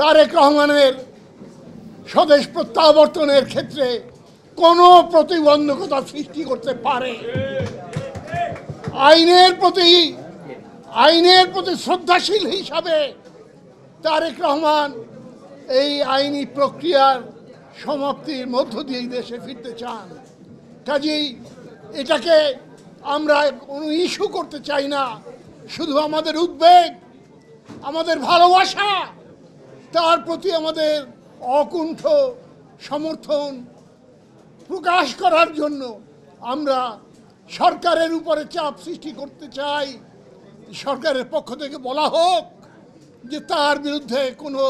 তারেক রহমানের স্বদেশ প্রত্যাবর্তনের ক্ষেত্রে কোনো প্রতিবন্ধকতা সৃষ্টি করতে পারে। আইনের প্রতি শ্রদ্ধাশীল হিসাবে তারেক রহমান এই আইনি প্রক্রিয়ার সমাপ্তির মধ্য দিয়ে দেশে ফিরতে চান। কাজেই এটাকে আমরা কোনো ইস্যু করতে চাই না। শুধু আমাদের উদ্বেগ, আমাদের ভালোবাসা, তার প্রতি আমাদের অকুণ্ঠ সমর্থন প্রকাশ করার জন্য আমরা সরকারের উপরে চাপ সৃষ্টি করতে চাই। সরকারের পক্ষ থেকে বলা হোক যে তার বিরুদ্ধে কোনো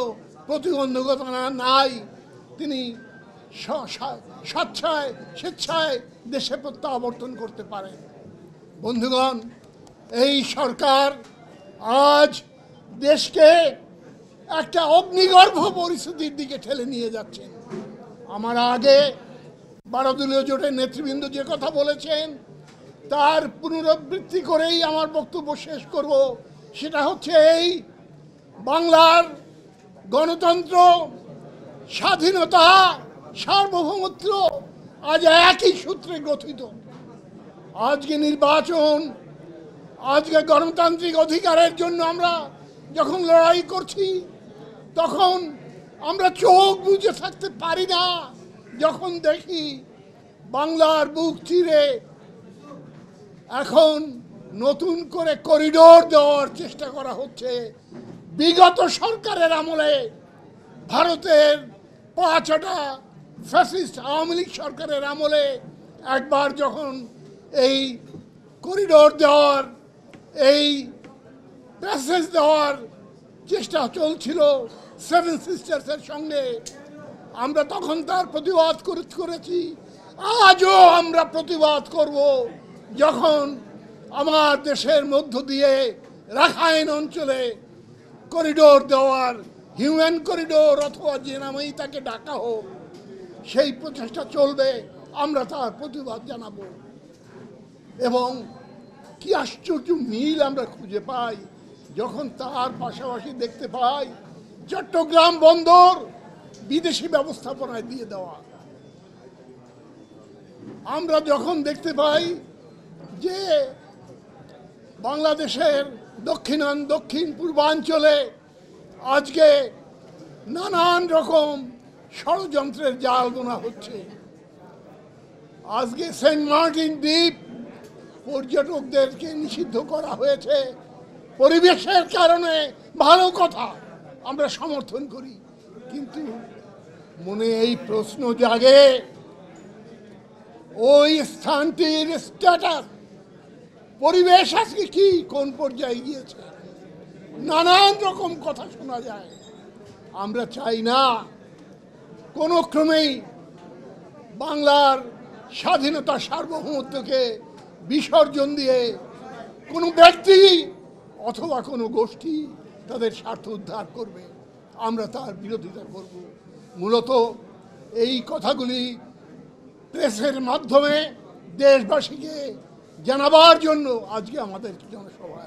প্রতিবন্ধকতা নাই, তিনি স্বেচ্ছায় দেশে প্রত্যাবর্তন করতে পারেন। বন্ধুগণ, এই সরকার আজ দেশকে একটা অগ্নিগর্ভ পরিস্থিতির দিকে ঠেলে নিয়ে যাচ্ছেন। আমার আগে 12 দলীয় জোটের নেতৃবৃন্দ যে কথা বলেছেন তার পুনরাবৃত্তি করেই আমার বক্তব্য শেষ করব। সেটা হচ্ছে এই বাংলার গণতন্ত্র, স্বাধীনতা, সার্বভৌমত্ব আজ একই সূত্রে গঠিত। আজকে নির্বাচন, আজকে গণতান্ত্রিক অধিকারের জন্য আমরা যখন লড়াই করছি তখন আমরা চোখ বুজে থাকতে পারি না যখন দেখি বাংলার বুক চিরে এখন নতুন করে করিডোর দেওয়ার চেষ্টা করা হচ্ছে। বিগত সরকারের আমলে ভারতের 5টা ফ্যাসিস্ট আওয়ামী লীগ সরকারের আমলে একবার যখন এই করিডোর দেওয়ার, এই প্যাসেজ দেওয়ার চেষ্টা চলছিল 7 সিস্টার্সের সঙ্গে, আমরা তখন তার প্রতিবাদ করেছি। আজও আমরা প্রতিবাদ করব যখন আমার দেশের মধ্য দিয়ে রাখাইন অঞ্চলে করিডোর দেওয়ার, হিউম্যান করিডোর অথবা যে নামেই তাকে ডাকা হোক, সেই প্রচেষ্টা চলবে, আমরা তার প্রতিবাদ জানাবো। এবং কি আশ্চর্য মিল আমরা খুঁজে পাই যখন তার পাশাপাশি দেখতে পাই চট্টগ্রাম বন্দর বিদেশি ব্যবস্থাপনায় দিয়ে দেওয়া। আমরা যখন দেখতে পাই যে বাংলাদেশের দক্ষিণ পূর্বাঞ্চলে আজকে নানান রকম ষড়যন্ত্রের জাল বোনা হচ্ছে। আজকে সেন্ট মার্টিন দ্বীপ পর্যটকদেরকে নিষিদ্ধ করা হয়েছে পরিবেশের কারণে, ভালো কথা, আমরা সমর্থন করি, কিন্তু মনে এই প্রশ্ন জাগে ওই স্থানটির স্ট্যাটাস, পরিবেশ আজকে কি কোন পর্যায়ে গিয়েছে, নানান রকম কথা শোনা যায়। আমরা চাই না কোনো ক্রমেই বাংলার স্বাধীনতা সার্বভৌমত্বকে বিসর্জন দিয়ে কোনো ব্যক্তি অথবা কোনো গোষ্ঠী তাদের স্বার্থ উদ্ধার করবে, আমরা তার বিরোধিতা করব। মূলত এই কথাগুলি প্রেসের মাধ্যমে দেশবাসীকে জানাবার জন্য আজকে আমাদের জনসভা।